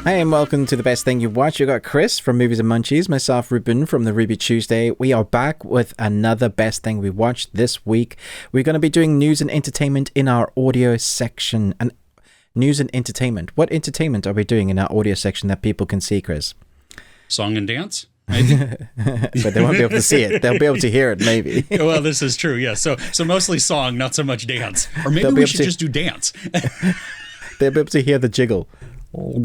Hi and welcome to the best thing you watch. You got Chris from Movies and Munchies, myself Ruben from the Ruby Tuesday. We are back with another best thing we watched this week. We're going to be doing news and entertainment in our audio section. And news and entertainment. What entertainment are we doing in our audio section that people can see, Chris? Song and dance, maybe. But they won't be able to see it. They'll be able to hear it, maybe. Well, this is true. Yeah. So mostly song, not so much dance. Or maybe we should just do dance. They'll be able to hear the jiggle. Oh,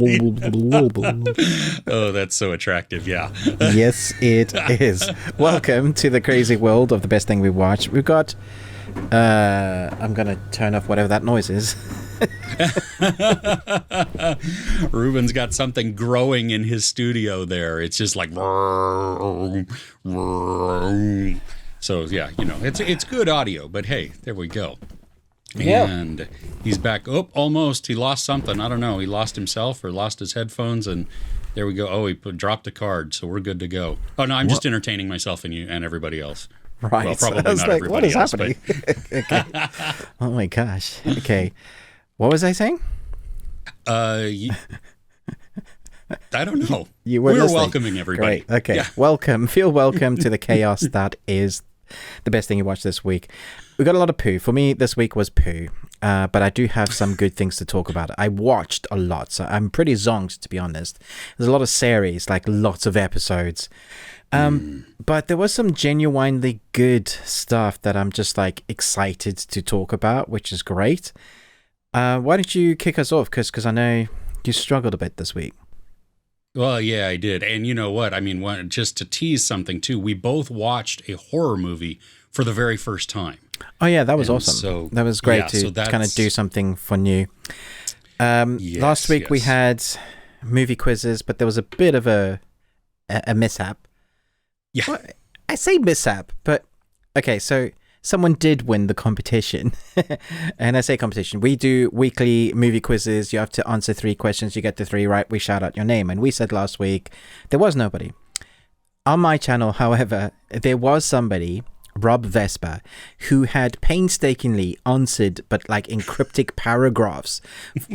that's so attractive. Yeah. Yes, it is. Welcome to the crazy world of the best thing we watch. We've got I'm gonna turn off whatever that noise is. Ruben's got something growing in his studio there. It's just like so yeah, you know, it's good audio, but hey, there we go. Yeah. And he's back. Oh, almost. He lost something. I don't know. He lost himself or lost his headphones, and there we go. Oh, he dropped a card, so we're good to go. Oh, no, I'm just entertaining myself and you and everybody else. Right. Well, probably I was not like, everybody what is else, happening? Okay. Oh, my gosh. Okay. What was I saying? I don't know. You were We're listening. welcoming everybody. Great. Okay. Yeah. Welcome. Feel welcome to the chaos that is the best thing you watched this week. We got a lot of poo. For me, this week was poo. But I do have some good things to talk about. I watched a lot, so I'm pretty zonked, to be honest. There's a lot of series, like lots of episodes. But there was some genuinely good stuff that I'm just like excited to talk about, which is great. Why don't you kick us off, because I know you struggled a bit this week. Well, yeah, I did. And you know what? I mean, just to tease something, too, we both watched a horror movie for the very first time. Oh, yeah, that was awesome. So, that was great yeah, to kind of do something for new. Last week we had movie quizzes, but there was a bit of a mishap. Yeah. Well, I say mishap, but okay, so someone did win the competition. And I say competition. We do weekly movie quizzes. You have to answer 3 questions. You get the 3 right. We shout out your name. And we said last week there was nobody. On my channel, however, there was somebody, Rob Vespa, who had painstakingly answered, but like in cryptic paragraphs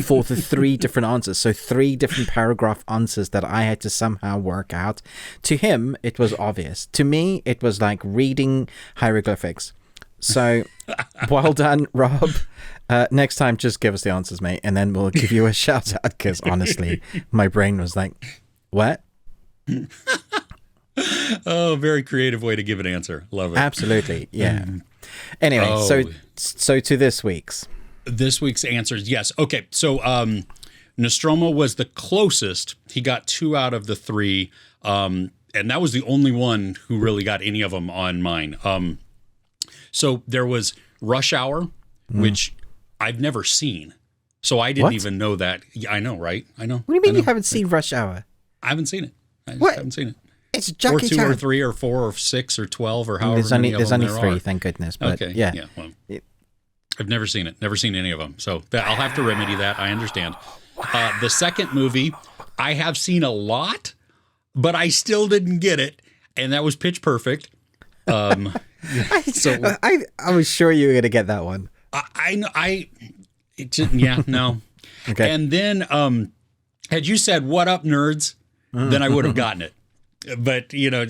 for the 3 different answers. So 3 different paragraph answers that I had to somehow work out. To him, it was obvious. To me, it was like reading hieroglyphics. So well done, Rob. Next time, just give us the answers, mate, and then we'll give you a shout out, because honestly, my brain was like, what? Oh, very creative way to give an answer. Love it. Absolutely, yeah. Anyway, so to this week's answers, yes. Okay, so Nostromo was the closest. He got 2 out of the 3, and that was the only one who really got any of them on mine. So there was Rush Hour, which I've never seen, so I didn't even know that. Yeah, I know, right? I know. What do you mean you haven't seen Rush Hour? I haven't seen it. I just What? haven't seen it. It's Jackie Chan. Or 2 or 3 or 4 or 6 or 12 or however There's many only of them 3, are. thank goodness. But Okay. yeah. Well, I've never seen it. Never seen any of them. So I'll have to remedy that. I understand. The second movie, I have seen a lot, but I still didn't get it, and that was Pitch Perfect. So I was sure you were going to get that one. No. Okay. And then had you said, "What up, nerds?" then I would have gotten it. But, you know,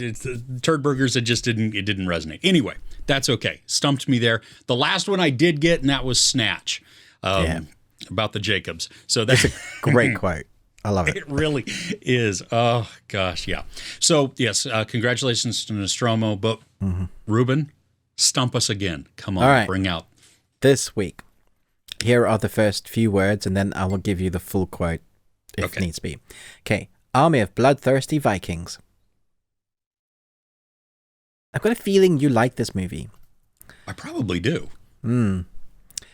Turd Burgers, it didn't resonate. Anyway, that's okay. Stumped me there. The last one I did get, and that was Snatch, about the Jacobs. So that's a great quote. I love it. It really is. Oh, gosh, yeah. So, yes, congratulations to Nostromo. But, Ruben, stump us again. Come on, all right. Bring out. This week, here are the first few words, and then I will give you the full quote if needs be. Okay. Army of bloodthirsty Vikings. I've got a feeling you like this movie. I probably do.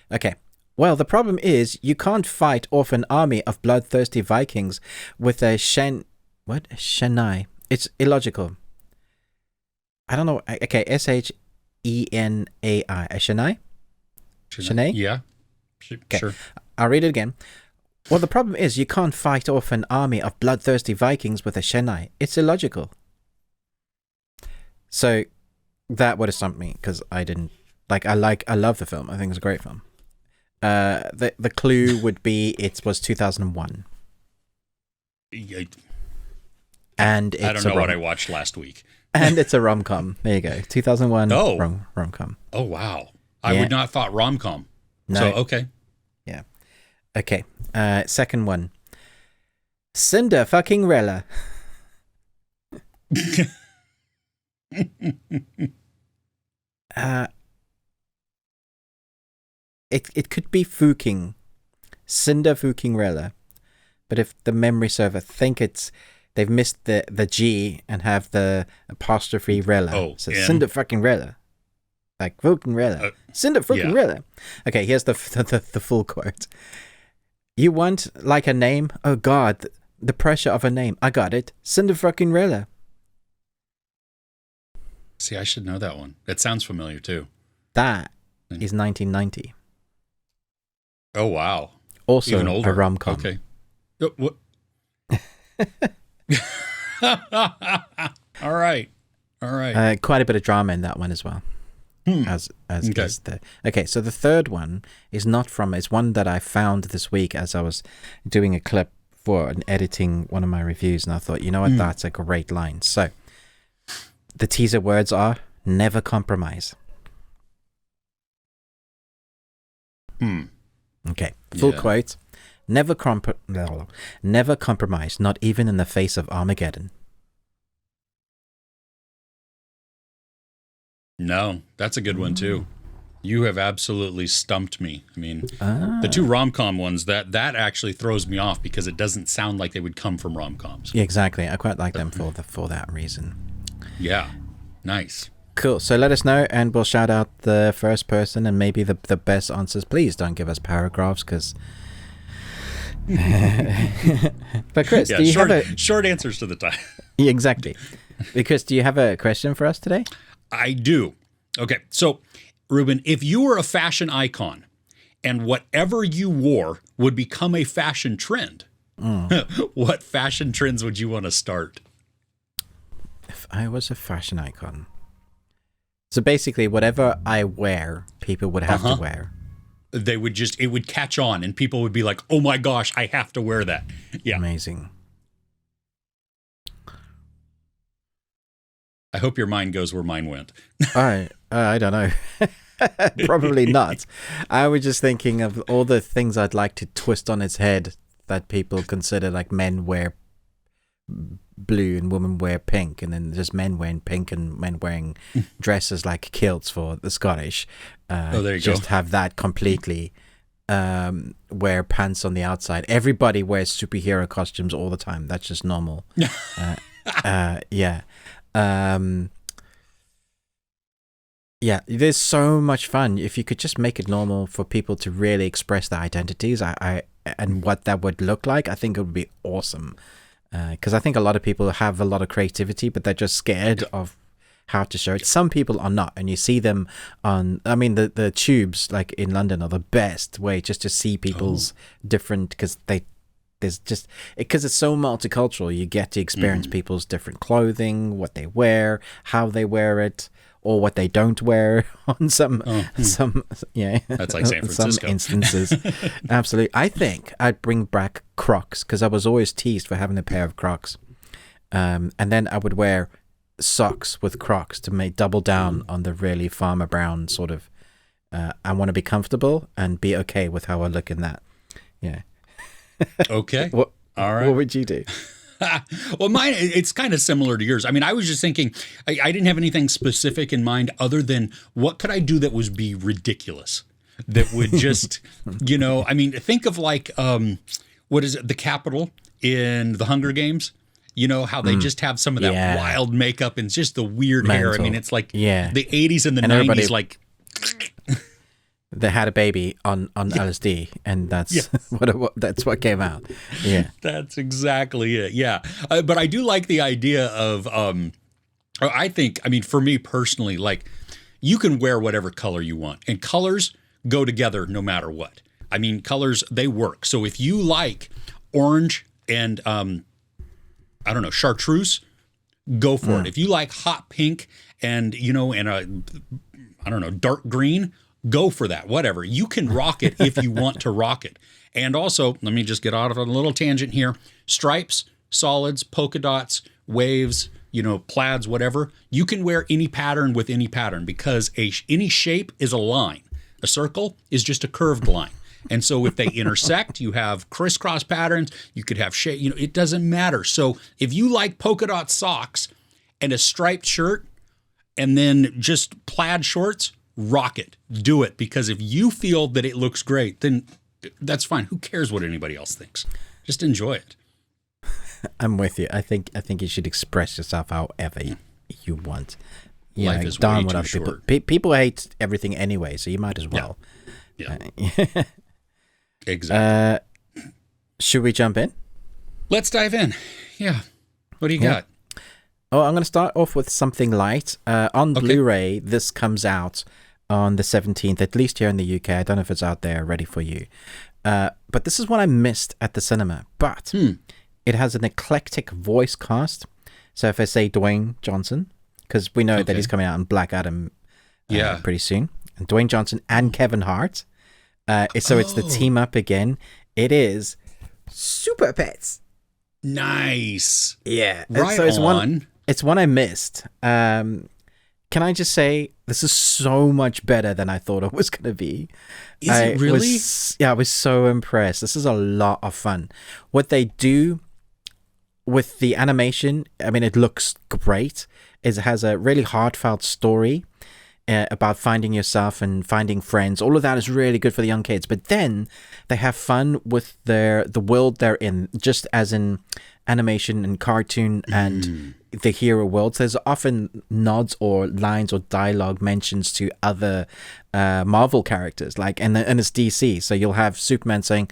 Okay. Well, the problem is you can't fight off an army of bloodthirsty Vikings with a Shanai. It's illogical. I don't know. Okay, Shenai. A Shanai? Shanai? Yeah. Okay. Sure. I'll read it again. Well, the problem is you can't fight off an army of bloodthirsty Vikings with a Shanai. It's illogical. So that would have stumped me, because I didn't I love the film. I think it's a great film. The clue would be it was 2001. And it's I don't know what I watched last week. And it's a rom-com. There you go. 2001 rom-com. Oh, wow. I would not thought rom-com. No. So, okay. Yeah. Okay. Second one. Cinder fucking Rella. It could be Fuking. Cinder fucking Rella. But if the memory server think they've missed the G and have the apostrophe Rella. Oh, so Cinder fucking Rella. Like fucking Rella. Cinder fucking Rella. Okay, here's the full quote. You want like a name? Oh God, the pressure of a name. I got it. Cinder fucking Rella. See, I should know that one. It sounds familiar too. That is 1990. Oh wow. Also even older. A rom-com. Okay. What? All right. Quite a bit of drama in that one as well. As the okay. So the third one is not from. It's one that I found this week as I was doing a clip for and editing one of my reviews, and I thought, you know what, that's a great line. So the teaser words are "never compromise." Okay. Full quote. Never compromise, not even in the face of Armageddon. No, that's a good one too. You have absolutely stumped me. I mean, the two rom-com ones, that actually throws me off because it doesn't sound like they would come from rom-coms. Yeah, exactly. I quite like them for that reason. Yeah, nice. Cool. So let us know, and we'll shout out the first person and maybe the best answers. Please don't give us paragraphs, because. But Chris, do you have short answers to the time? Yeah, exactly. Because do you have a question for us today? I do. Okay, so Ruben, if you were a fashion icon and whatever you wore would become a fashion trend, what fashion trends would you want to start? If I was a fashion icon. So basically, whatever I wear, people would have to wear. They would it would catch on and people would be like, oh my gosh, I have to wear that. Yeah. Amazing. I hope your mind goes where mine went. I don't know. Probably not. I was just thinking of all the things I'd like to twist on its head that people consider, like men wear blue and women wear pink, and then there's men wearing pink and men wearing dresses like kilts for the Scottish. There you just go. Have that completely. Wear pants on the outside. Everybody wears superhero costumes all the time. That's just normal. Yeah. Yeah, there's so much fun if you could just make it normal for people to really express their identities. And what that would look like, I think it would be awesome. Because I think a lot of people have a lot of creativity, but they're just scared of how to show it. Some people are not, and you see them on. I mean, the tubes like in London are the best way just to see people's different, because it's so multicultural. You get to experience people's different clothing, what they wear, how they wear it, or what they don't wear on some That's like San Francisco. Some instances. Absolutely. I think I'd bring back Crocs, because I was always teased for having a pair of Crocs, and then I would wear socks with Crocs to double down on the really farmer brown sort of. I want to be comfortable and be okay with how I look in that. Yeah. Okay. All right. What would you do? Well, mine, it's kind of similar to yours. I mean, I was just thinking, I didn't have anything specific in mind other than what could I do that would be ridiculous, that would just, I mean, think of like, what is it, the Capitol in the Hunger Games? You know, how they just have some of that wild makeup and just the weird hair. I mean, it's like the 80s and the 90s, like... They had a baby on LSD, and that's that's what came out. Yeah, that's exactly it. Yeah, but I do like the idea of. I think, I mean, for me personally, like, you can wear whatever color you want, and colors go together no matter what. I mean, colors, they work. So if you like orange and I don't know, chartreuse, go for it. If you like hot pink and and I don't know, dark green, go for that. Whatever. You can rock it if you want to rock it. And also, let me just get out of a little tangent here. Stripes, solids, polka dots, waves, plaids, whatever. You can wear any pattern with any pattern because any shape is a line. A circle is just a curved line. And so if they intersect, you have crisscross patterns, you could have shape, it doesn't matter. So if you like polka dot socks and a striped shirt and then just plaid shorts, rock it. Do it. Because if you feel that it looks great, then that's fine. Who cares what anybody else thinks? Just enjoy it. I'm with you. I think you should express yourself however you want. Life is way too short. People hate everything anyway, so you might as well. Yeah. Exactly. Should we jump in? Let's dive in. Yeah. What do you got? Oh, I'm going to start off with something light. On Blu-ray, this comes out on the 17th, at least here in the UK. I don't know if it's out there ready for you. But this is what I missed at the cinema. But it has an eclectic voice cast. So if I say Dwayne Johnson, because we know that he's coming out in Black Adam pretty soon. And Dwayne Johnson and Kevin Hart. So it's the team up again. It is Super Pets. Nice. Yeah. Right so on. It's one I missed. Can I just say, this is so much better than I thought it was going to be. Is it really? I was so impressed. This is a lot of fun. What they do with the animation, I mean, it looks great. It has a really heartfelt story about finding yourself and finding friends. All of that is really good for the young kids. But then they have fun with the world they're in, just as in animation and cartoon and the hero worlds. There's often nods or lines or dialogue mentions to other Marvel characters, like and it's DC. So you'll have Superman saying,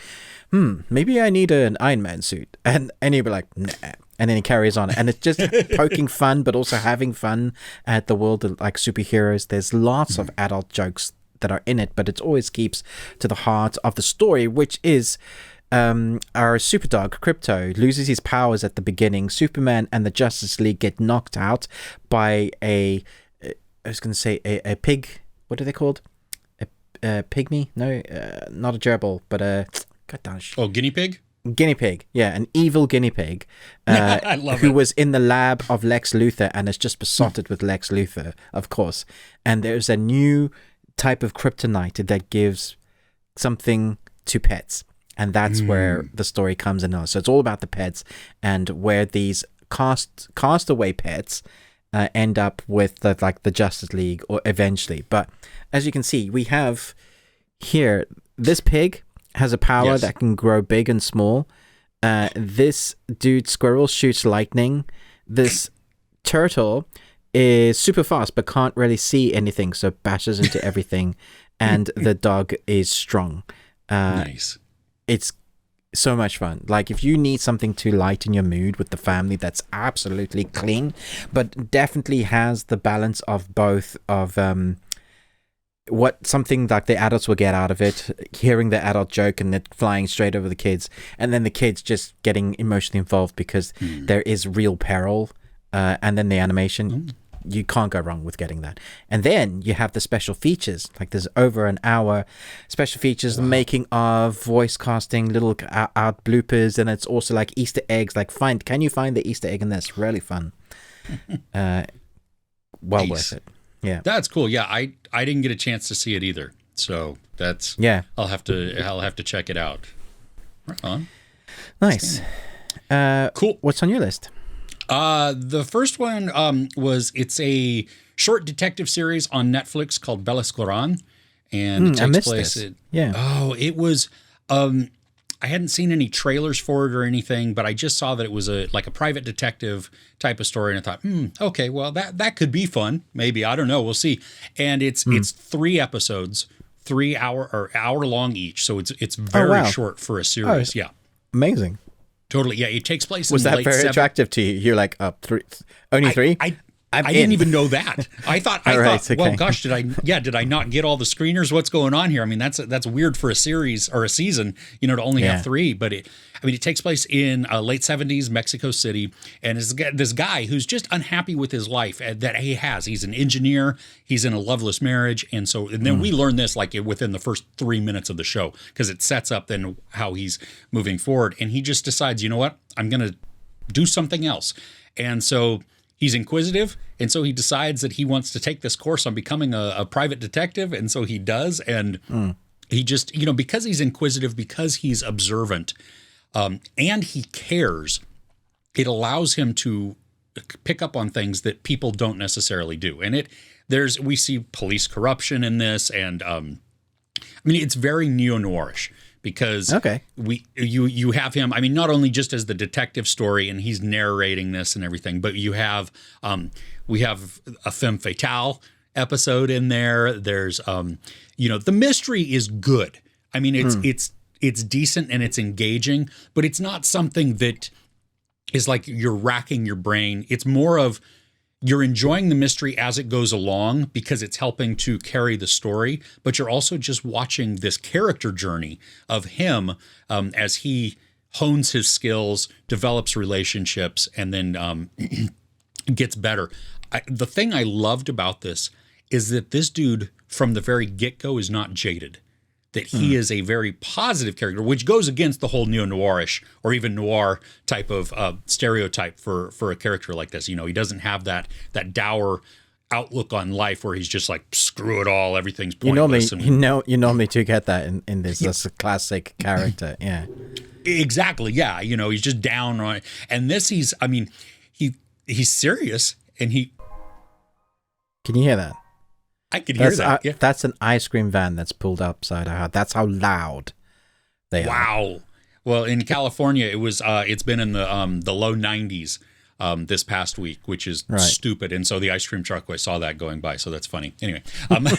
maybe I need an Iron Man suit. And you'll be like, nah. And then he carries on. And it's just poking fun, but also having fun at the world of like superheroes. There's lots of adult jokes that are in it, but it always keeps to the heart of the story, which is our super dog, Crypto, loses his powers at the beginning. Superman and the Justice League get knocked out by a pig. What are they called? A pygmy? No, not a gerbil, but a... gosh. Oh, guinea pig? Guinea pig, yeah, an evil guinea pig I love who it. was in the lab of Lex Luthor and is just besotted with Lex Luthor, of course. And there's a new type of kryptonite that gives something to pets. And that's where the story comes in. So it's all about the pets and where these castaway pets end up with the Justice League or eventually. But as you can see, we have here this pig has a power that can grow big and small. This dude squirrel shoots lightning. This turtle is super fast but can't really see anything, so bashes into everything. And the dog is strong. Nice. It's so much fun. Like if you need something to lighten your mood with the family that's absolutely clean, but definitely has the balance of both of what something like the adults will get out of it, hearing the adult joke and it flying straight over the kids, and then the kids just getting emotionally involved because there is real peril, and then the animation. You can't go wrong with getting that. And then you have the special features, like there's over an hour special features, the making of, voice casting, little out bloopers, and it's also like Easter eggs, like can you find the Easter egg in this? Really fun. Well worth it. Yeah, that's cool. Yeah, I didn't get a chance to see it either, so that's I'll have to check it out. Right on. Nice. Cool. What's on your list? The first one it's a short detective series on Netflix called Belascoran, and it takes place. It was. I hadn't seen any trailers for it or anything, but I just saw that it was a private detective type of story, and I thought, okay, well that could be fun. Maybe, I don't know. We'll see. And it's 3 episodes, 3 hour long each, so it's very short for a series. Yeah, amazing. Totally. Yeah, it takes place. Was in that late very attractive to you? You're like, only 3? I didn't even know that. I thought, okay. well, gosh, did I not get all the screeners? What's going on here? I mean, that's weird for a series or a season, to only have 3. But it takes place in late 70s Mexico City, and it's this guy who's just unhappy with his life that he has. He's an engineer. He's in a loveless marriage, and then we learn this within the first 3 minutes of the show because it sets up then how he's moving forward. And he just decides, you know what, I'm gonna do something else. And so he's inquisitive, and so he decides that he wants to take this course on becoming a private detective, and so he does. And he just, because he's inquisitive, because he's observant, and he cares, it allows him to pick up on things that people don't necessarily do. And we see police corruption in this, and it's very neo-noirish. Because you have him, not only just as the detective story and he's narrating this and everything, but we have a femme fatale episode in there. There's the mystery is good. It's decent and it's engaging, but it's not something that is like you're racking your brain. It's more of you're enjoying the mystery as it goes along because it's helping to carry the story, but you're also just watching this character journey of him as he hones his skills, develops relationships, and then gets better. The thing I loved about this is that this dude from the very get-go is not jaded. That he is a very positive character, which goes against the whole neo-noirish or even noir type of stereotype for a character like this. He doesn't have that dour outlook on life where he's just like, screw it all, everything's pointless. You normally do get that in this. That's a classic character, yeah. Exactly, yeah. He's just down on it. And this, he's serious, and he... Can you hear that? I could hear that. Yeah. That's an ice cream van that's pulled upside out. That's how loud they are. Wow. Well, in California, it's been in the low 90s this past week, which is stupid. And so the ice cream truck, I saw that going by, so that's funny. Anyway, but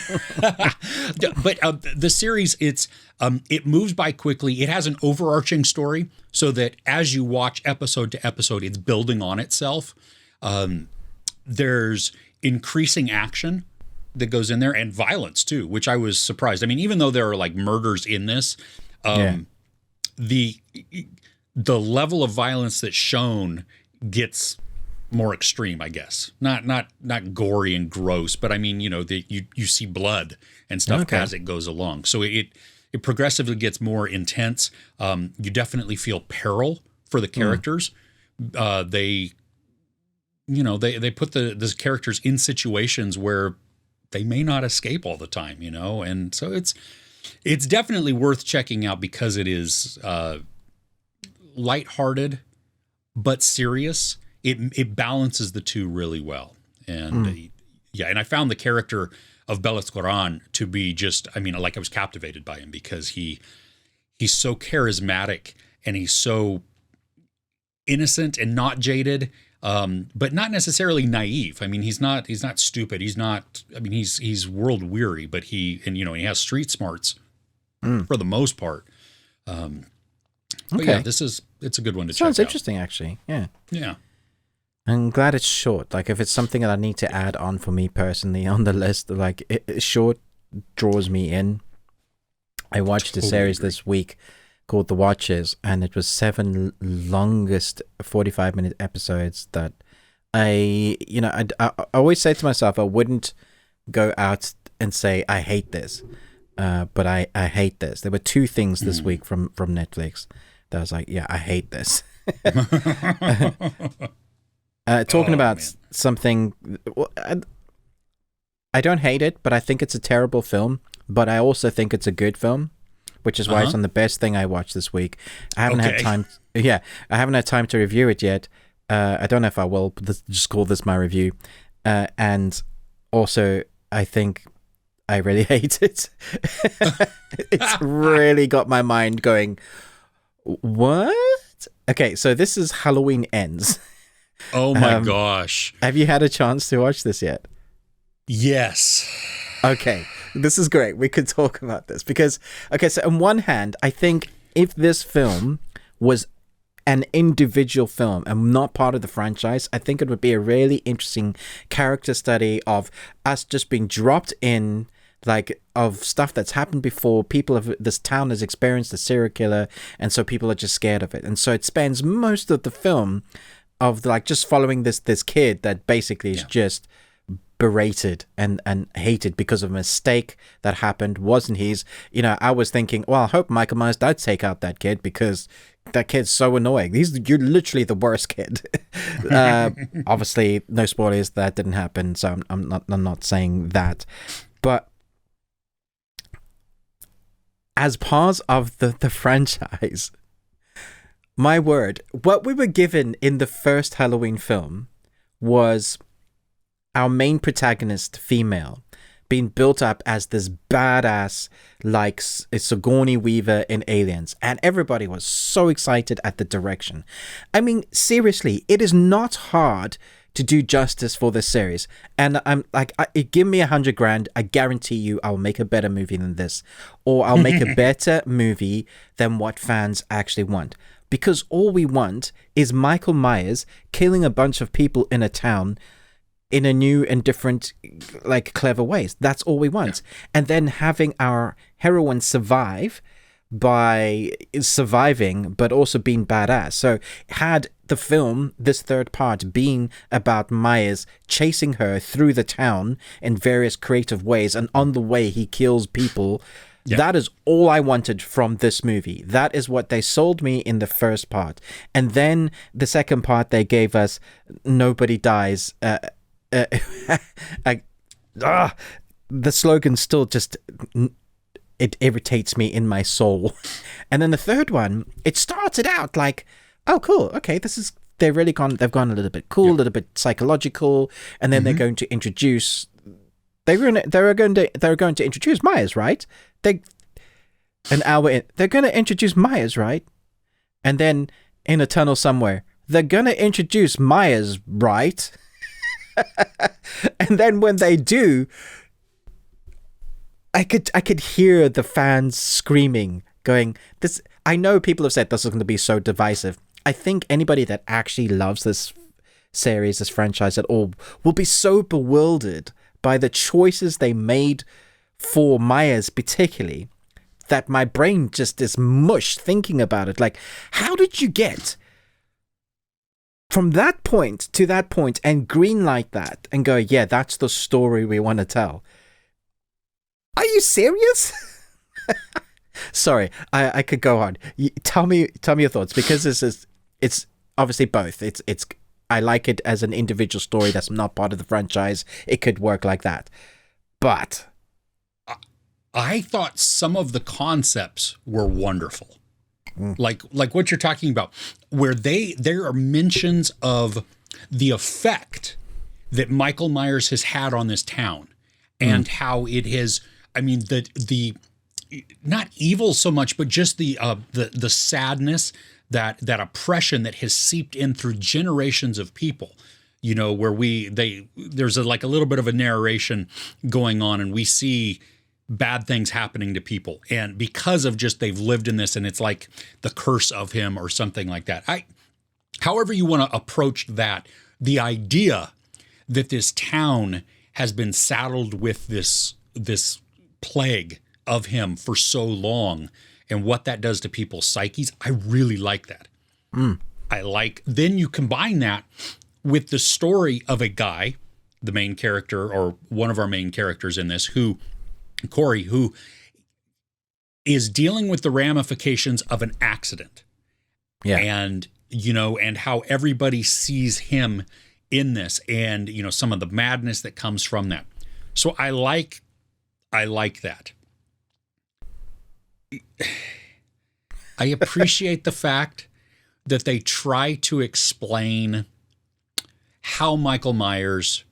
the series, it moves by quickly. It has an overarching story, so that as you watch episode to episode, it's building on itself. There's increasing action that goes in there, and violence too, which I was surprised. Even though there are like murders in this, the level of violence that's shown gets more extreme, I guess. Not gory and gross, but you see blood and stuff as it goes along. So it progressively gets more intense. You definitely feel peril for the characters. They put the characters in situations where they may not escape all the time, and so it's definitely worth checking out because it is lighthearted but serious. It balances the two really well, and and I found the character of Belascoran to be just, I was captivated by him because he's so charismatic and he's so innocent and not jaded. But not necessarily naive. He's not stupid. He's not, he's world weary, but he has street smarts for the most part. But yeah, it's a good one to check out. Sounds interesting, actually. Yeah. Yeah. I'm glad it's short. Like, if it's something that I need to add on for me personally on the list, like, short draws me in. I watched a series this week called The Watchers, and it was 7 longest 45-minute episodes that I always say to myself, I wouldn't go out and say I hate this, but I hate this. There were 2 things this week from Netflix that I was like, yeah, I hate this. Talking about something, I don't hate it, but I think it's a terrible film, but I also think it's a good film, which is why it's on the best thing I watched this week. I haven't had time. I haven't had time to review it yet. I don't know if I will, but let's just call this my review. And also, I think I really hate it. It's really got my mind going, what? Okay, so this is Halloween Ends. Oh my gosh. Have you had a chance to watch this yet? Yes. Okay, this is great. We could talk about this because, so on one hand, I think if this film was an individual film and not part of the franchise, I think it would be a really interesting character study of us just being dropped in, like, of stuff that's happened before. This town has experienced a serial killer, and so people are just scared of it. And so it spends most of the film of, like, just following this kid that basically is just berated and hated because of a mistake that happened, wasn't his. I was thinking, well, I hope Michael Myers does take out that kid because that kid's so annoying. You're literally the worst kid. Obviously, no spoilers. That didn't happen, so I'm not saying that. But as part of the franchise, my word, what we were given in the first Halloween film was our main protagonist, female, being built up as this badass, like Sigourney Weaver in Aliens, and everybody was so excited at the direction. I mean, seriously, it is not hard to do justice for this series, and I'm like, give me $100,000, I guarantee you I'll make a better movie than this, or I'll make a better movie than what fans actually want. Because all we want is Michael Myers killing a bunch of people in a town in a new and different, like, clever ways. That's all we want. Yeah. And then having our heroine survive by surviving, but also being badass. So had the film, this third part, being about Myers chasing her through the town in various creative ways, and on the way he kills people. Yep. That is all I wanted from this movie. That is what they sold me in the first part. And then the second part, they gave us nobody dies. The slogan still just, it irritates me in my soul. And then the third one, it started out like, oh, cool. Okay, they've gone a little bit cool, a little bit psychological. And then they're going to introduce, they're going to introduce Myers, right? An hour in, they're going to introduce Myers, right? And then in a tunnel somewhere, they're going to introduce Myers, right? And then when they do, I could hear the fans screaming, going, "This!" I know people have said this is going to be so divisive. I think anybody that actually loves this series, this franchise at all, will be so bewildered by the choices they made for Myers particularly, that my brain just is mush thinking about it. Like, how did you get from that point to that point and greenlight that and go, yeah, that's the story we want to tell? Are you serious? Sorry, I could go on. Tell me your thoughts, because it's obviously both. It's I like it as an individual story that's not part of the franchise. It could work like that, but I thought some of the concepts were wonderful. Like what you're talking about, where there are mentions of the effect that Michael Myers has had on this town, and how it has, I mean, the not evil so much, but just the sadness, that oppression that has seeped in through generations of people. You know, where there's a little bit of a narration going on, and we see bad things happening to people, and because of just they've lived in this, and it's like the curse of him or something like that. However you want to approach that, the idea that this town has been saddled with this plague of him for so long, and what that does to people's psyches, I really like that. Then you combine that with the story of a guy, the main character, or one of our main characters in this, Corey, who is dealing with the ramifications of an accident. Yeah. And, and how everybody sees him in this, and, some of the madness that comes from that. So I like that. I appreciate the fact that they try to explain how Michael Myers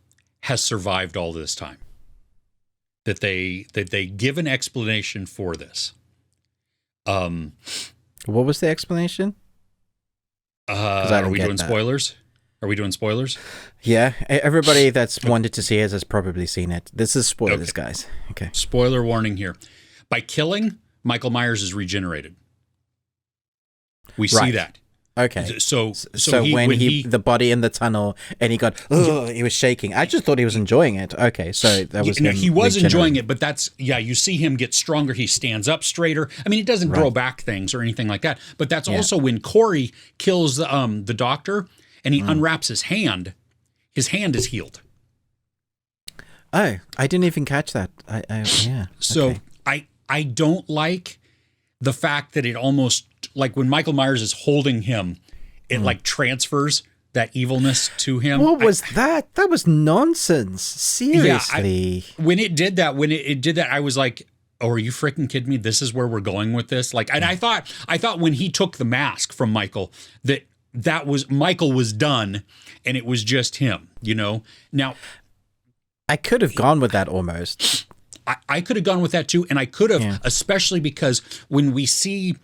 has survived all this time. That they give an explanation for this. What was the explanation? Are we doing spoilers? Are we doing spoilers? Yeah, everybody that's wanted to see it has probably seen it. This is spoilers, guys. Okay. Spoiler warning here. By killing, Michael Myers is regenerated. We see that. Okay. So when he the body in the tunnel, and he he was shaking. I just thought he was enjoying it. Okay, so that was him. He was enjoying it, but you see him get stronger. He stands up straighter. I mean, he doesn't grow back things or anything like that. But that's also when Corey kills the doctor, and he unwraps his hand. His hand is healed. Oh, I didn't even catch that. Yeah. So I don't like the fact that it almost, like when Michael Myers is holding him, it like transfers that evilness to him. What was that? That was nonsense. Seriously. When it did that, I was like, oh, are you freaking kidding me? This is where we're going with this? Like, and I thought when he took the mask from Michael, that was Michael was done and it was just him, you know? Now, I could have gone with that almost. I could have gone with that too. And I could have, especially because when we see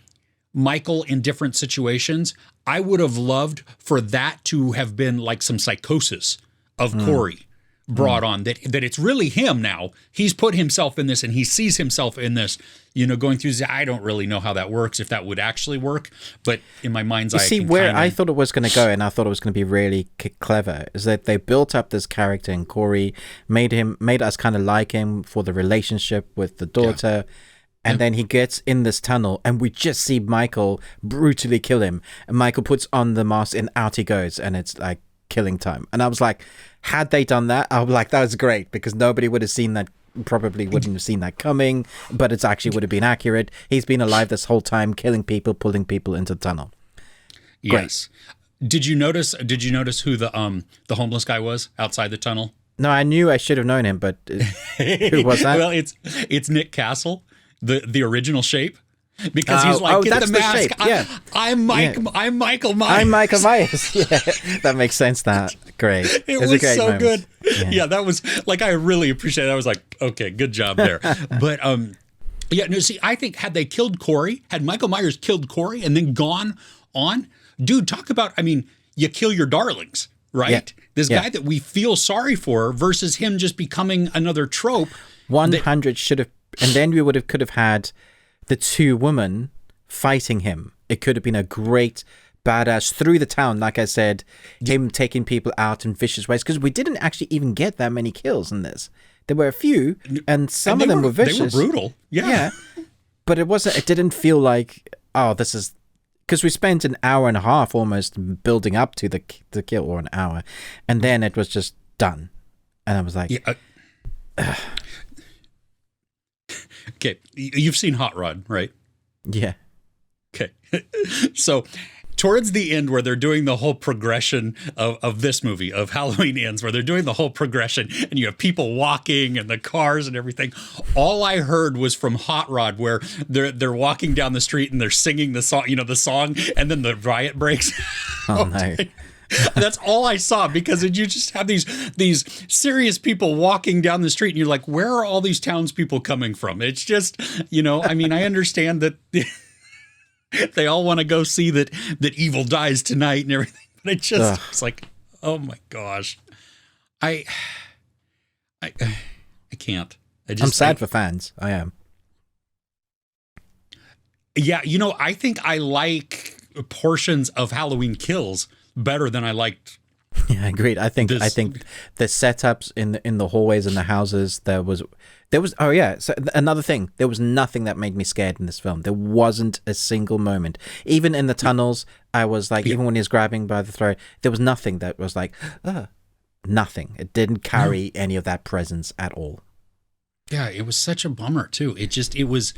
Michael in different situations, I would have loved for that to have been like some psychosis of Corey brought on, that it's really him now. He's put himself in this and he sees himself in this, you know, going through. I don't really know how that works, if that would actually work, but in my mind's eye, see where I thought it was going to go, and I thought it was going to be really clever, is that they built up this character in Corey, made us kind of like him for the relationship with the daughter. Yeah. And then he gets in this tunnel and we just see Michael brutally kill him. And Michael puts on the mask and out he goes. And it's like killing time. And I was like, had they done that, I was like, that was great, because nobody would have seen that, probably wouldn't have seen that coming. But it's actually would have been accurate. He's been alive this whole time, killing people, pulling people into the tunnel. Yes. Great. Did you notice who the homeless guy was outside the tunnel? No, I knew I should have known him, but who was that? Well, it's Nick Castle. The original Shape, because he's like, get the mask. I'm Michael Myers. I'm Michael Myers. Yeah, that makes sense. That great. It was so good. Yeah, that was like, I really appreciate it. I was like, okay, good job there. But yeah, no. See, I think had Michael Myers killed Corey and then gone on, dude, talk about. I mean, you kill your darlings, right? Yeah. This guy that we feel sorry for versus him just becoming another trope. 100 should have. And then we could have had the two women fighting him. It could have been a great badass through the town, like I said, him taking people out in vicious ways, because we didn't actually even get that many kills in this. There were a few, and some of them were vicious. They were brutal. Yeah. But it didn't feel like, oh, this is, because we spent an hour and a half almost building up to the kill, or an hour, and then it was just done. And I was like, okay, you've seen Hot Rod, right? Yeah. Okay. So towards the end, where they're doing the whole progression of this movie, of Halloween Ends, where they're doing the whole progression and you have people walking and the cars and everything, all I heard was from Hot Rod, where they're walking down the street and they're singing the song, and then the riot breaks. Oh, no. That's all I saw, because you just have these serious people walking down the street and you're like, where are all these townspeople coming from? It's just, I mean, I understand that they all want to go see that evil dies tonight and everything, but it's like, oh my gosh. I can't. I'm sad for fans. I am. Yeah. I think I like portions of Halloween Kills better than I liked. Yeah, agreed. I think the setups in the hallways and the houses, there was oh yeah, so another thing, there was nothing that made me scared in this film. There wasn't a single moment. Even in the tunnels, I was like, even when he was grabbing by the throat, there was nothing that was like, nothing. It didn't carry any of that presence at all. Yeah, it was such a bummer too. It was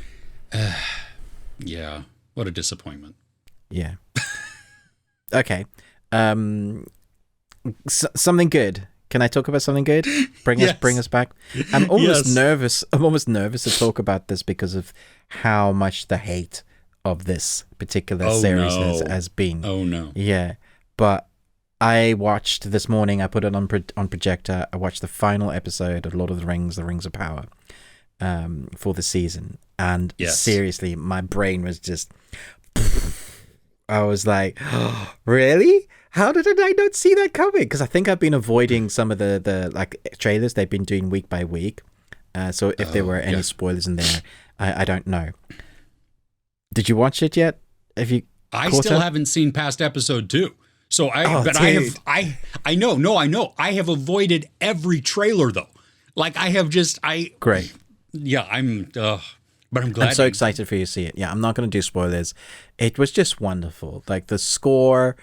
yeah, what a disappointment. Yeah. Okay. Something good. Can I talk about something good? Bring us back. I'm almost nervous. I'm almost nervous to talk about this because of how much the hate of this particular series has been. Oh no. Yeah. But I watched this morning, I put it on projector. I watched the final episode of Lord of the Rings of Power for the season. And seriously, my brain was just, I was like, oh, really? How did I not see that coming? Because I think I've been avoiding some of the like trailers they've been doing week by week. So if there were any spoilers in there, I don't know. Did you watch it yet? I still haven't seen past episode 2. So I know. I have avoided every trailer though. Like Great. Yeah, but I'm glad. I'm so excited for you to see it. Yeah, I'm not going to do spoilers. It was just wonderful. Like the score,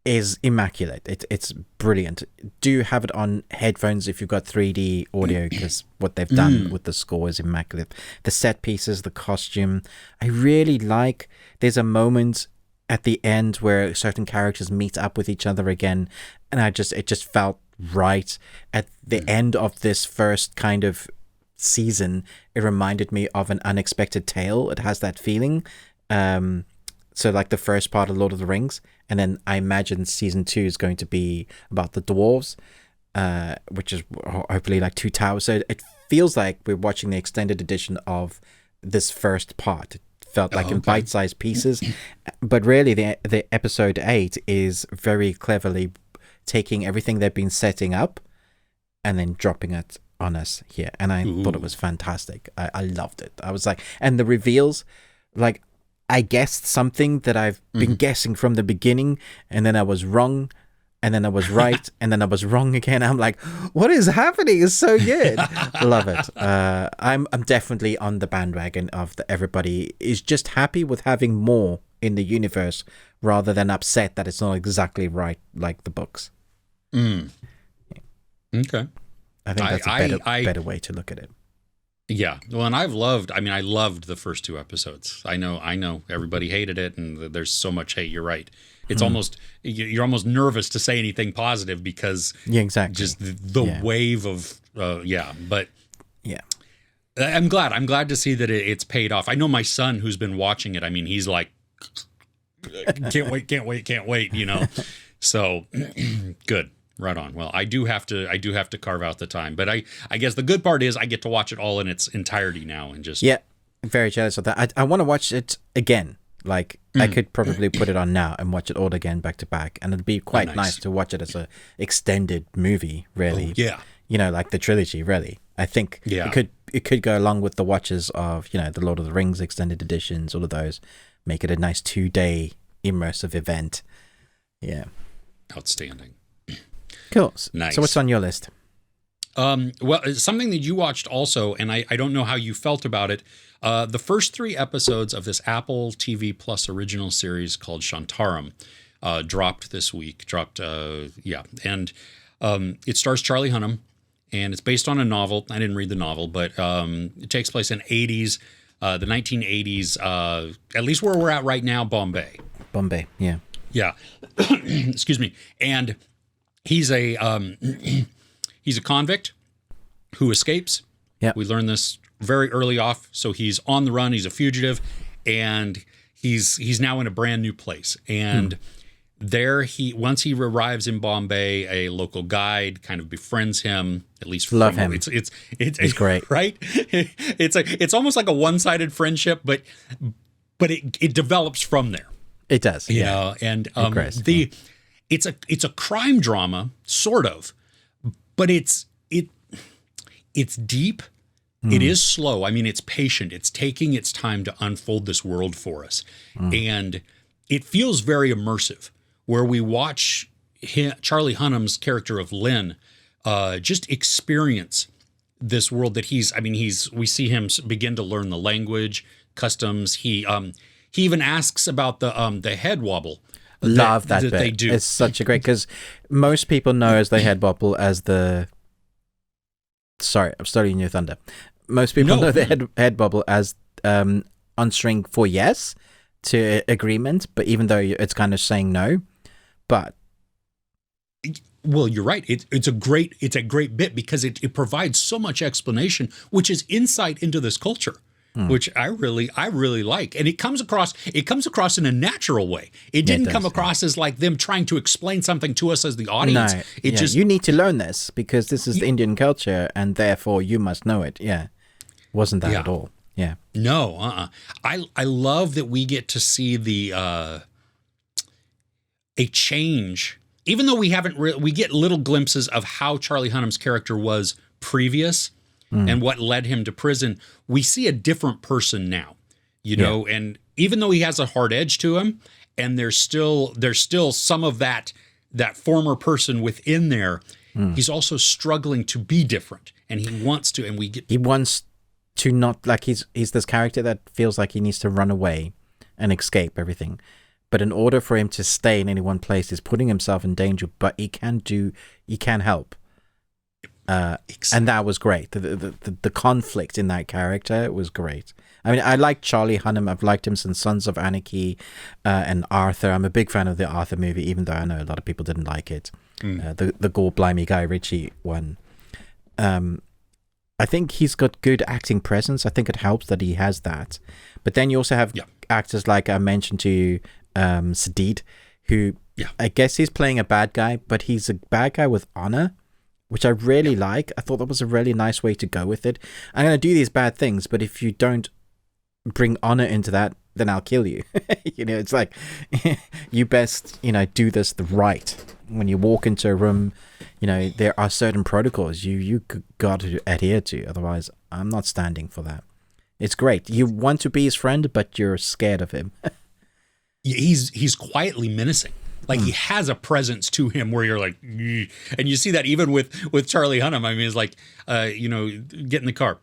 is immaculate. It's brilliant. Do have it on headphones if you've got 3D audio, because what they've done with the score is immaculate. The set pieces, the costume, I really like. There's a moment at the end where certain characters meet up with each other again, and it just felt right. At the end of this first kind of season, it reminded me of an unexpected tale. It has that feeling. So like the first part of Lord of the Rings, and then I imagine season 2 is going to be about the dwarves, which is hopefully like Two Towers. So it feels like we're watching the extended edition of this first part. It felt like in bite-sized pieces, but really the episode 8 is very cleverly taking everything they've been setting up and then dropping it on us here. And I thought it was fantastic. I loved it. I was like, and the reveals, like, I guessed something that I've been guessing from the beginning, and then I was wrong, and then I was right, and then I was wrong again. I'm like, what is happening? It's so good. Love it. I'm definitely on the bandwagon of everybody is just happy with having more in the universe rather than upset that it's not exactly right like the books. Okay. I think that's a better way to look at it. Yeah. Well, and I loved the first 2 episodes. I know everybody hated it, and there's so much hate. You're right. It's you're almost nervous to say anything positive because just the wave of, but yeah. I'm glad to see that it's paid off. I know my son who's been watching it. I mean, he's like, can't wait, you know? So good. Right on. Well, I do have to carve out the time, but I guess the good part is I get to watch it all in its entirety now and just very jealous of that. I want to watch it again. Like I could probably put it on now and watch it all again back to back, and it'd be quite nice to watch it as a extended movie. Really, you know, like the trilogy. Really, I think it could go along with the watches of the Lord of the Rings extended editions. All of those make it a nice 2-day immersive event. Yeah, outstanding. Cool. Nice. So what's on your list? Well, it's something that you watched also, and I don't know how you felt about it. The first 3 episodes of this Apple TV Plus original series called Shantaram dropped this week. And it stars Charlie Hunnam, and it's based on a novel. I didn't read the novel, but it takes place in the 1980s, at least where we're at right now, Bombay. Yeah. Yeah. Excuse me. And he's a convict who escapes. Yeah. We learn this very early off. So he's on the run. He's a fugitive, and he's now in a brand new place. And there once he arrives in Bombay, a local guide kind of befriends him. At least love him. It's great, right? It's almost like a one-sided friendship, but it develops from there. It does. You know, and it's a crime drama, sort of, but it's deep. It is slow. I mean, it's patient. It's taking its time to unfold this world for us. And it feels very immersive, where we watch Charlie Hunnam's character of Lynn just experience this world that we see him begin to learn the language, customs. He even asks about the head wobble. Love that bit. They do. It's such a great, because most people know as the head bobble as the. Sorry, I'm starting your thunder. Most people know the head bobble as answering for yes to agreement, but even though it's kind of saying no, but. Well, you're right. It's a great bit because it provides so much explanation, which is insight into this culture. Which I really like, and it comes across in a natural way. It didn't come across as like them trying to explain something to us as the audience. No, you need to learn this because this is the Indian culture, and therefore you must know it. Yeah, wasn't that at all? Yeah, no. I love that we get to see a change, even though we haven't. We get little glimpses of how Charlie Hunnam's character was previous. And what led him to prison. We see a different person now, you know, and even though he has a hard edge to him, and there's still some of that former person within there, he's also struggling to be different, and he wants to, and he wants to not, like, he's this character that feels like he needs to run away and escape everything, but in order for him to stay in any one place, he's putting himself in danger. But he can help. And that was great. The conflict in that character was great. I mean, I like Charlie Hunnam. I've liked him since Sons of Anarchy and Arthur. I'm a big fan of the Arthur movie, even though I know a lot of people didn't like it. The Gore Blimey Guy Ritchie one. I think he's got good acting presence. I think it helps that he has that. But then you also have actors like I mentioned to you, Sadid, who I guess he's playing a bad guy, but he's a bad guy with honor, which I really like. I thought that was a really nice way to go with it. I'm going to do these bad things, but if you don't bring honor into that, then I'll kill you. It's like, you best, do this the right. When you walk into a room, there are certain protocols you got to adhere to. Otherwise, I'm not standing for that. It's great. You want to be his friend, but you're scared of him. He's quietly menacing. Like he has a presence to him where you're like, "Ugh." And you see that even with Charlie Hunnam. I mean, it's like, get in the car.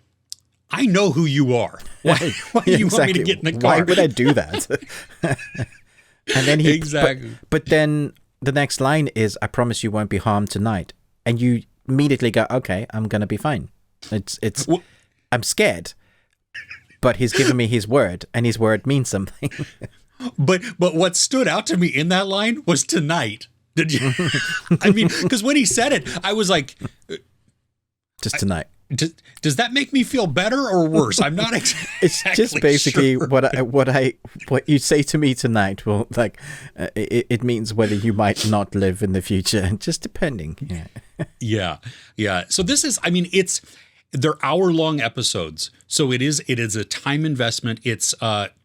I know who you are. Why do you want me to get in the car? Why would I do that? And then exactly. But then the next line is, "I promise you won't be harmed tonight," and you immediately go, "Okay, I'm gonna be fine." I'm scared, but he's given me his word, and his word means something. But what stood out to me in that line was tonight. Did you? I mean, because when he said it, I was like, just tonight. Does that make me feel better or worse? I'm not exactly It's just basically sure. what you say to me tonight. Well, like it means whether you might not live in the future, just depending. Yeah. So this is, I mean, they're hour-long episodes, so it is a time investment. It's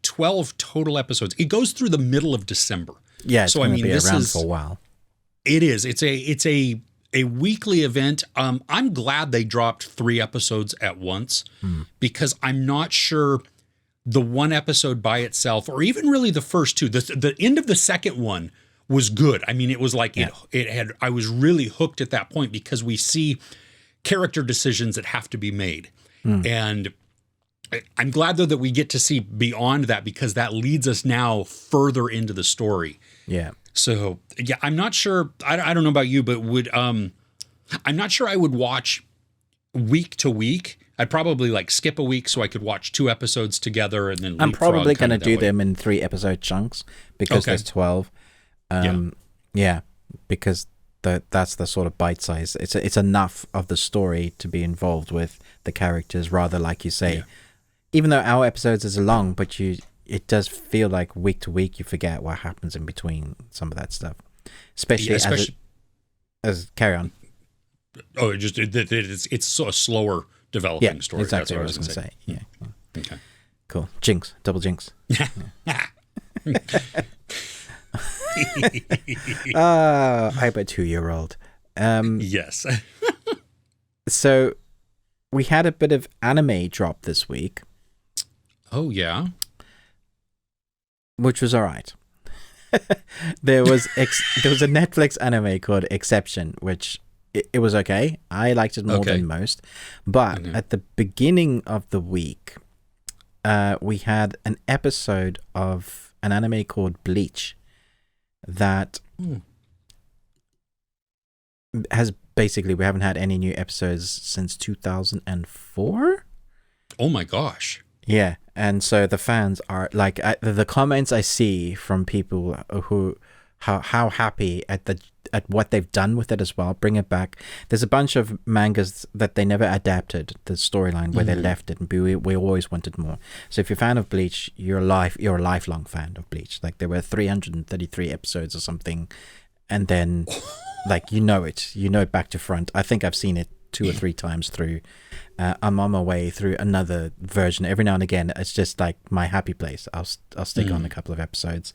12 total episodes. It goes through the middle of December. Yeah, so I mean, this around for a while. It is. It's a weekly event. I'm glad they dropped 3 episodes at once because I'm not sure the one episode by itself, or even really the first 2. The end of the second one was good. I mean, it was like it had. I was really hooked at that point because we see character decisions that have to be made. And I'm glad, though, that we get to see beyond that because that leads us now further into the story. Yeah. So, yeah, I'm not sure. I don't know about you, but I'm not sure I would watch week to week. I'd probably skip a week so I could watch 2 episodes together and then I'm probably going to do them in 3 episode chunks because there's 12. Yeah, because that's the sort of bite size. It's enough of the story to be involved with the characters, rather like you say. Even though our episodes is long, but it does feel like week to week you forget what happens in between some of that stuff, especially as carry on. Oh, it's so a slower developing story. Exactly what I was going to say. Yeah. Okay. Cool. Jinx, double jinx. I'm a 2-year-old. Yes. So we had a bit of anime drop this week. Oh yeah. Which was all right. There was a Netflix anime called Exception, which it was okay. I liked it more than most. But at the beginning of the week, we had an episode of an anime called Bleach that has basically, we haven't had any new episodes since 2004. Oh my gosh. Yeah, and so the fans are like, the comments I see from people who how happy at what they've done with it as well. Bring it back. There's a bunch of mangas that they never adapted the storyline where they left it, and we always wanted more. So if you're a fan of Bleach, you're a lifelong fan of Bleach. Like there were 333 episodes or something, and then you know it back to front. I think I've seen it 2 or 3 times through. I'm on my way through another version. Every now and again, it's just like my happy place. I'll stick on a couple of episodes.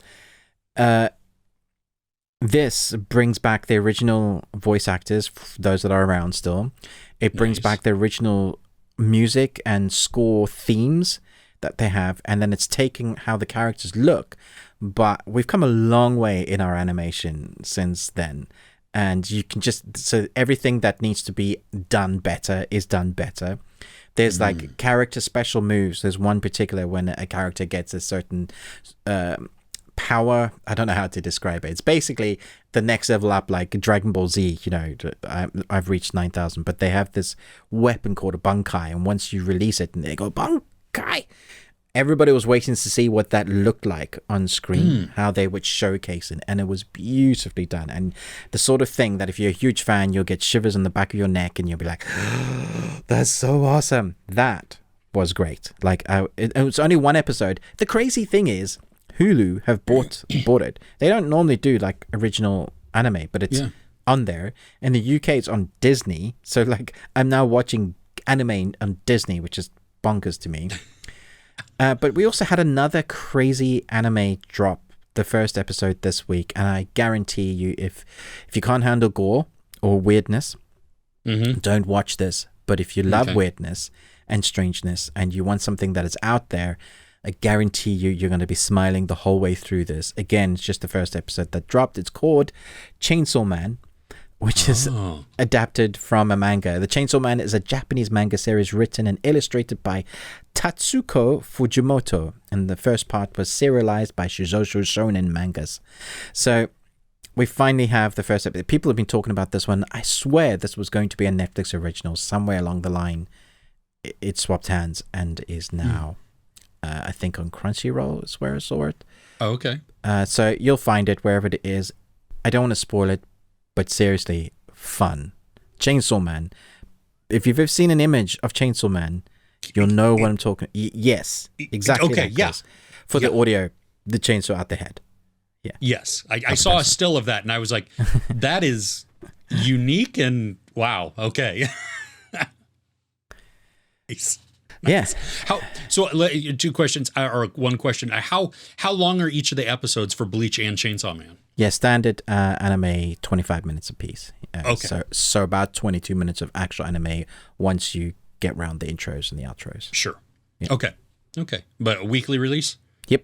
This brings back the original voice actors, those that are around still. It brings back the original music and score themes that they have, and then it's taking how the characters look. But we've come a long way in our animation since then. And you can so everything that needs to be done better is done better. There's character special moves. There's one particular when a character gets a certain power. I don't know how to describe it. It's basically the next level up, like Dragon Ball Z. I've reached 9,000, but they have this weapon called a Bankai, and once you release it, and they go Bankai. Everybody was waiting to see what that looked like on screen, how they would showcase it, and it was beautifully done. And the sort of thing that if you're a huge fan, you'll get shivers on the back of your neck, and you'll be like, oh, "That's so awesome!" That was great. Like, it was only one episode. The crazy thing is, Hulu have bought it. They don't normally do like original anime, but it's on there. In the UK, it's on Disney. So like, I'm now watching anime on Disney, which is bonkers to me. But we also had another crazy anime drop, the first episode this week, and I guarantee you, if you can't handle gore or weirdness, don't watch this. But if you love weirdness and strangeness, and you want something that is out there, I guarantee you're going to be smiling the whole way through this. Again, it's just the first episode that dropped. It's called Chainsaw Man, which is adapted from a manga. The Chainsaw Man is a Japanese manga series written and illustrated by Tatsuko Fujimoto, and the first part was serialized by Shizoshu Shonen Mangas. So we finally have the first episode. People have been talking about this one. I swear this was going to be a Netflix original. Somewhere along the line, it swapped hands and is now, I think, on Crunchyroll is where I saw it. Oh, okay. So you'll find it wherever it is. I don't want to spoil it, but seriously, fun. Chainsaw Man. If you've ever seen an image of Chainsaw Man, you'll know what I'm talking. Yes, exactly. Okay, yeah. For the audio, the chainsaw out the head. Yeah. Yes, I saw a still of that, and I was like, that is unique and wow. Okay. Nice. Yes. So 2 questions or 1 question. How long are each of the episodes for Bleach and Chainsaw Man? Yeah, standard anime, 25 minutes apiece. Okay. So about 22 minutes of actual anime once you get around the intros and the outros. Sure. Yeah. Okay. But a weekly release? Yep.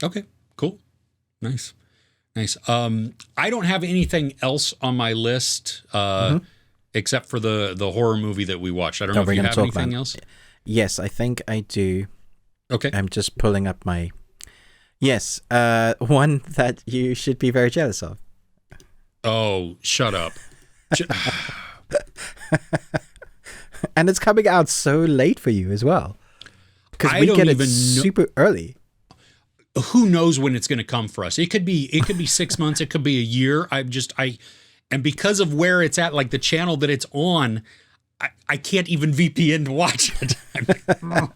Okay, cool. Nice. I don't have anything else on my list except for the horror movie that we watched. I don't know if you have anything else. Yes, I think I do. Okay. I'm just pulling up my... Yes, one that you should be very jealous of. Oh, shut up. And it's coming out so late for you as well. Because we get it super early. Who knows when it's going to come for us? It could be 6 months. It could be a year. And because of where it's at, like the channel that it's on, I can't even VPN to watch it.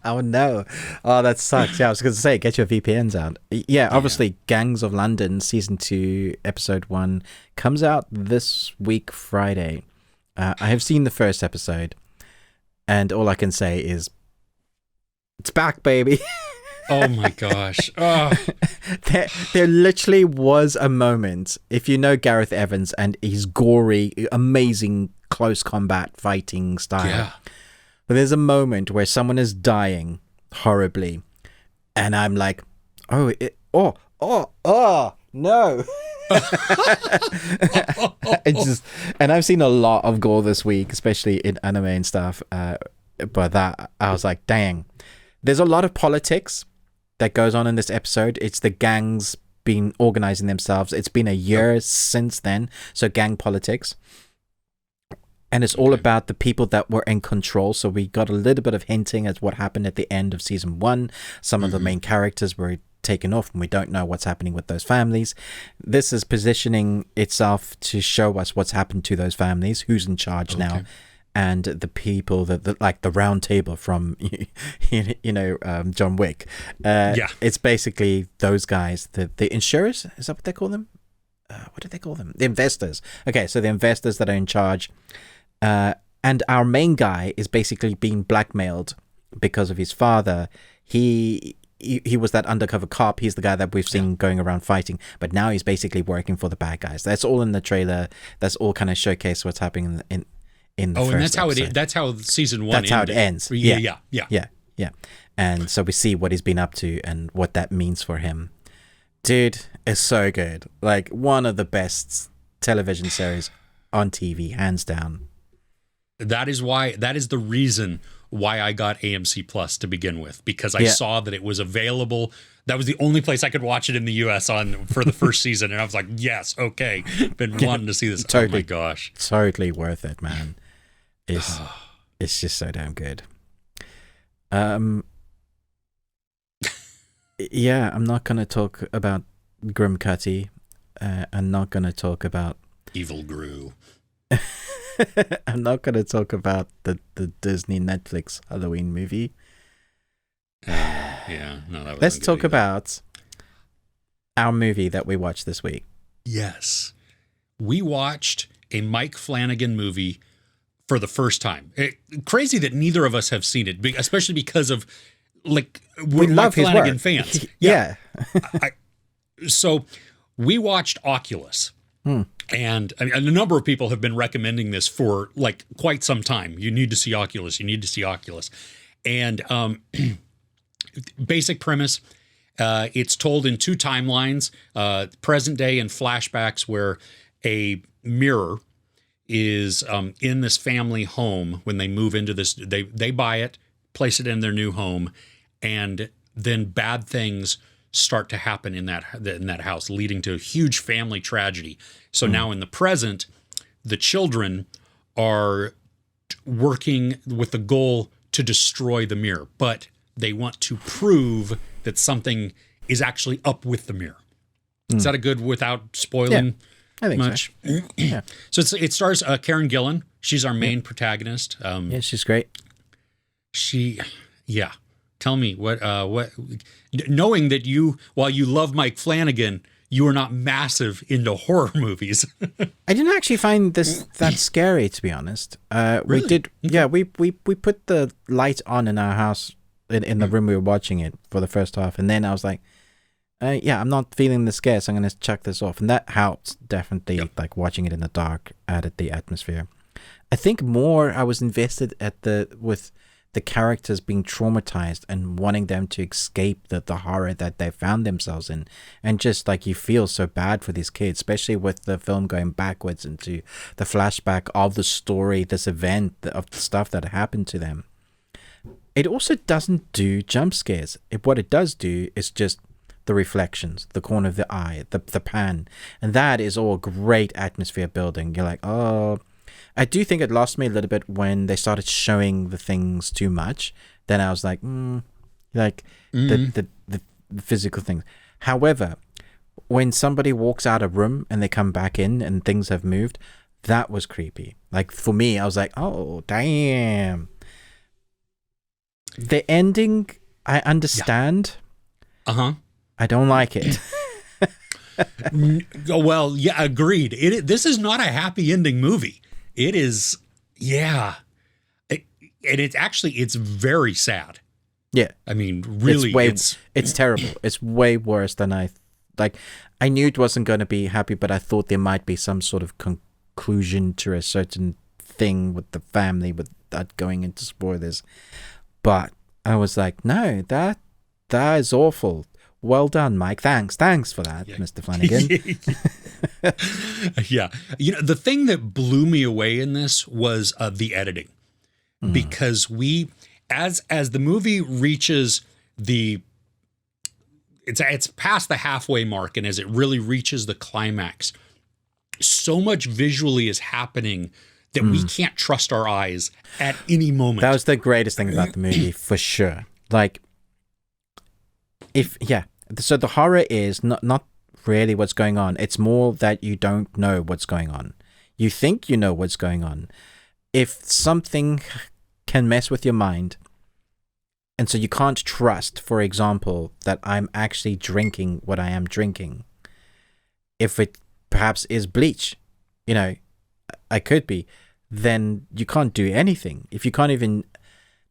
Oh no. Oh, that sucks. Yeah, I was going to say, get your VPNs out. Yeah, obviously Gangs of London season 2 episode 1 comes out this week Friday. I have seen the first episode, and all I can say is it's back, baby. Oh my gosh. Oh. There literally was a moment, if you know Gareth Evans and his gory, amazing close combat fighting style. Yeah. But there's a moment where someone is dying horribly, and I'm like, no. And I've seen a lot of gore this week, especially in anime and stuff. But that I was like, dang. There's a lot of politics that goes on in this episode. It's the gangs been organizing themselves. It's been a year since then, so gang politics. And it's all about the people that were in control. So we got a little bit of hinting at what happened at the end of season 1. Some of the main characters were taken off, and we don't know what's happening with those families. This is positioning itself to show us what's happened to those families, who's in charge now, and the people that like the round table from John Wick. It's basically those guys, the insurers, is that what they call them? What do they call them? The investors. Okay, so the investors that are in charge. And our main guy is basically being blackmailed because of his father. He was that undercover cop. He's the guy that we've seen going around fighting, but now he's basically working for the bad guys. That's all in the trailer. That's all kind of showcase what's happening in the first and that's how episode. That's how season 1 That's ended. how it ends. Yeah. And so we see what he's been up to and what that means for him. Dude, it's so good. Like one of the best television series on TV, hands down. That is the reason why I got AMC Plus to begin with, because I saw that it was available That was the only place I could watch it in the U.S. for the first season, and I was like, yes, okay, been wanting to see this. Totally, oh my gosh, totally worth it, man. It's just so damn good. Yeah, I'm not gonna talk about Grim Cutty. I'm not gonna talk about Evil Gru. I'm not gonna talk about the Disney Netflix Halloween movie. Yeah, no, that was. Let's talk about our movie that we watched this week. Yes, we watched a Mike Flanagan movie for the first time. Crazy that neither of us have seen it, especially because of we're love Mike Flanagan his work. fans. Yeah. So we watched Oculus. And I mean, a number of people have been recommending this for quite some time. You need to see Oculus. You need to see Oculus. And basic premise, it's told in two timelines, present day and flashbacks, where a mirror is in this family home when they move into this. They buy it, place it in their new home, and then bad things start to happen in that house, leading to a huge family tragedy. So now in the present, the children are working with the goal to destroy the mirror, but they want to prove that something is actually up with the mirror. Is that a good, without spoiling I think much? So. Yeah. So it stars Karen Gillan. She's our main protagonist. Yeah, she's great. Tell me what knowing that while you love Mike Flanagan, you are not massive into horror movies. I didn't actually find this that scary, to be honest. Really? We did, yeah. We put the light on in our house in the room we were watching it for the first half, and then I was like, I'm not feeling the scare, so I'm gonna chuck this off, and that helped definitely. Yep. Like watching it in the dark added the atmosphere. I think more I was invested with the characters being traumatized and wanting them to escape the horror that they found themselves in. And just like you feel so bad for these kids, especially with the film going backwards into the flashback of the story, this event of the stuff that happened to them. It also doesn't do jump scares. What it does do is just the reflections, the corner of the eye, the pan. And that is all great atmosphere building. You're like, oh... I do think it lost me a little bit when they started showing the things too much. Then I was like, the physical things. However, when somebody walks out of a room and they come back in and things have moved, that was creepy. Like for me, I was like, oh, damn. The ending, I understand. Yeah. I don't like it. Well, yeah, agreed. This is not a happy ending movie. It is, yeah. And it's very sad. Yeah. I mean, really, it's terrible. It's way worse than I knew it wasn't going to be happy, but I thought there might be some sort of conclusion to a certain thing with the family without going into spoilers. But I was like, no, that is awful. Well done, Mike. Thanks for that, yeah. Mr. Flanagan. Yeah. The thing that blew me away in this was the editing. Because as the movie reaches it's past the halfway mark, and as it really reaches the climax, so much visually is happening that we can't trust our eyes at any moment. That was the greatest thing about the movie, for sure. So the horror is not really what's going on. It's more that you don't know what's going on. You think you know what's going on. If something can mess with your mind, and so you can't trust, for example, that I'm actually drinking what I am drinking. If it perhaps is bleach, I could be, then you can't do anything. If you can't even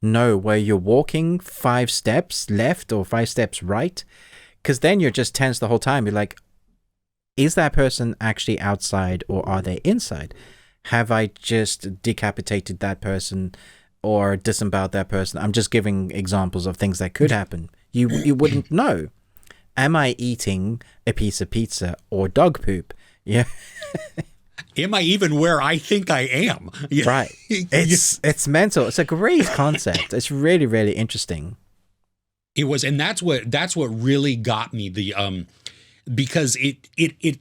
know where you're walking 5 steps left or 5 steps right, because then you're just tense the whole time. You're like, is that person actually outside or are they inside? Have I just decapitated that person or disemboweled that person? I'm just giving examples of things that could happen. You wouldn't know. Am I eating a piece of pizza or dog poop? Yeah. Am I even where I think I am? Right. It's mental. It's a great concept. It's really, really interesting. It was, and that's what really got me, because it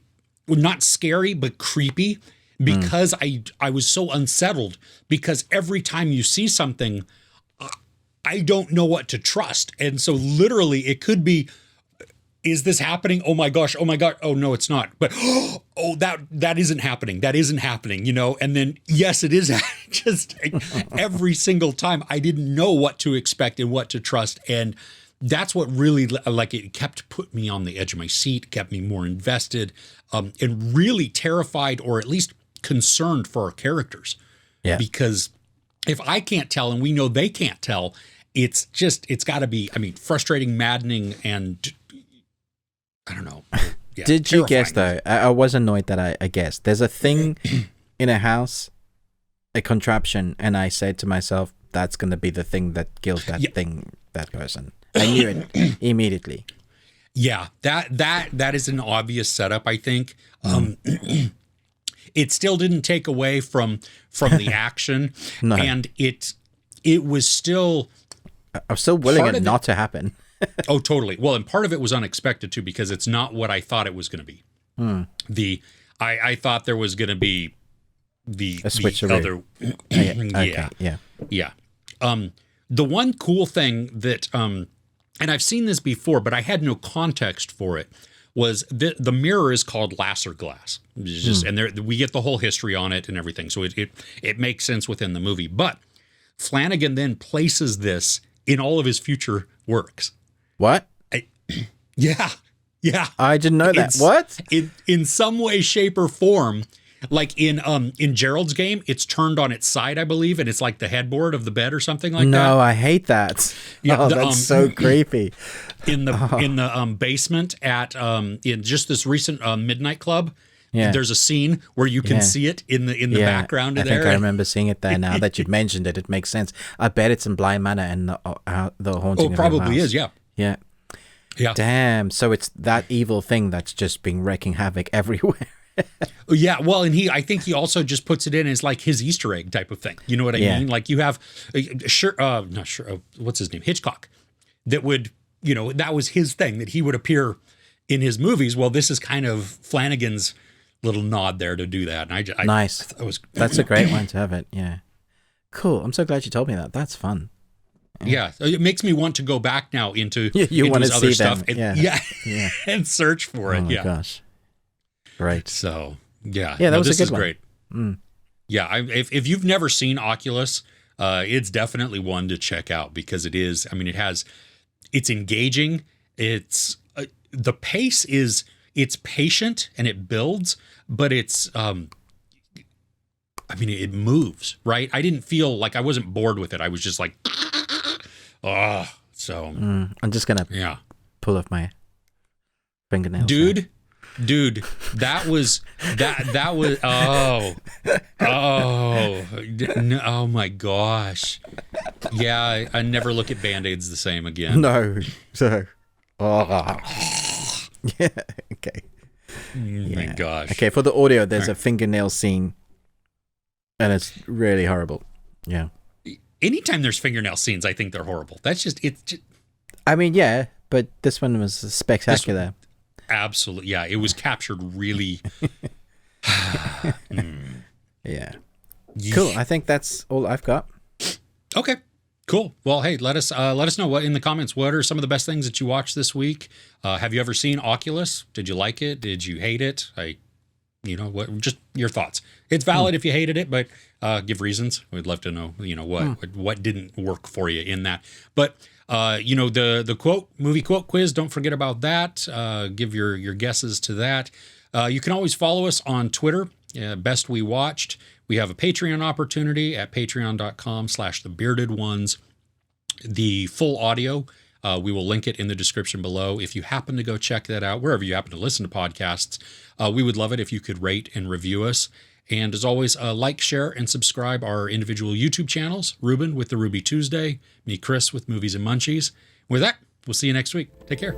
not scary but creepy, because I was so unsettled, because every time you see something, I don't know what to trust. And so literally it could be, is this happening? Oh my gosh. Oh my God. Oh no, it's not. But oh, that isn't happening. That isn't happening, and then yes, it is. Just every single time I didn't know what to expect and what to trust. And that's what really, like, it kept putting me on the edge of my seat, kept me more invested, and really terrified, or at least concerned for our characters. Yeah. Because if I can't tell, and we know they can't tell, it's got to be, frustrating, maddening, and I don't know. Yeah, Did you guess, though? I was annoyed that I guessed. There's a thing in a house, a contraption, and I said to myself, that's going to be the thing that kills that person. I knew it immediately. Yeah, that is an obvious setup, I think. It still didn't take away from the action. No. And it was still... I was still willing it not to happen. Oh, totally. Well, and part of it was unexpected, too, because it's not what I thought it was going to be. I thought there was going to be the other... Yeah. The one cool thing that... and I've seen this before, but I had no context for it, was the mirror is called Lasser glass. And we get the whole history on it and everything. So it makes sense within the movie. But Flanagan then places this in all of his future works. What? Yeah. I didn't know that. What? In some way, shape, or form. Like in Gerald's game, it's turned on its side, I believe, and it's like the headboard of the bed or something like that. No, I hate that. Yeah, that's so creepy. In the basement at in just this recent Midnight Club, there's a scene where you can see it in the background. I think I remember seeing it there. Now that you've mentioned it, it makes sense. I bet it's in Bly Manor and the haunting. Oh, probably is. Yeah. Yeah. Damn. So it's that evil thing that's just been wreaking havoc everywhere. Yeah, well, and I think he also just puts it in as like his Easter egg type of thing. You know what I mean? Like you have, what's his name? Hitchcock. That would, that was his thing, that he would appear in his movies. Well, this is kind of Flanagan's little nod there to do that. And nice. That's a great one to have it. Yeah. Cool. I'm so glad you told me that. That's fun. Yeah, it makes me want to go back now into want to other see stuff. Them. And, and search for it. Oh my gosh. Right. So, yeah. Yeah, that was a good one. Great. Yeah, if you've never seen Oculus, it's definitely one to check out, because it is, it's engaging. It's, the pace is, it's patient and it builds, but it's, it moves, right? I didn't feel like, I wasn't bored with it. I was just like, so. I'm just going to pull off my fingernails. Dude, that was oh my gosh. Yeah, I never look at Band-Aids the same again. No. So yeah, okay. My gosh. Okay, for the audio, there's a fingernail scene and it's really horrible. Yeah. Anytime there's fingernail scenes, I think they're horrible. It's just but this one was spectacular. Absolutely. Yeah, it was captured really. Yeah. Cool. I think that's all I've got. Okay. Cool. Well, hey, let us know what in the comments. What are some of the best things that you watched this week? Have you ever seen Oculus? Did you like it? Did you hate it? What? Just your thoughts. It's valid if you hated it, but give reasons. We'd love to know. What didn't work for you in that. But the movie quote quiz. Don't forget about that. Give your guesses to that. You can always follow us on Twitter. Best We Watched. We have a Patreon opportunity at patreon.com/thebeardedones. The full audio, we will link it in the description below. If you happen to go check that out, wherever you happen to listen to podcasts, we would love it if you could rate and review us. And as always, like, share, and subscribe our individual YouTube channels. Ruben with the Ruby Tuesday, me, Chris, with Movies and Munchies. With that, we'll see you next week. Take care.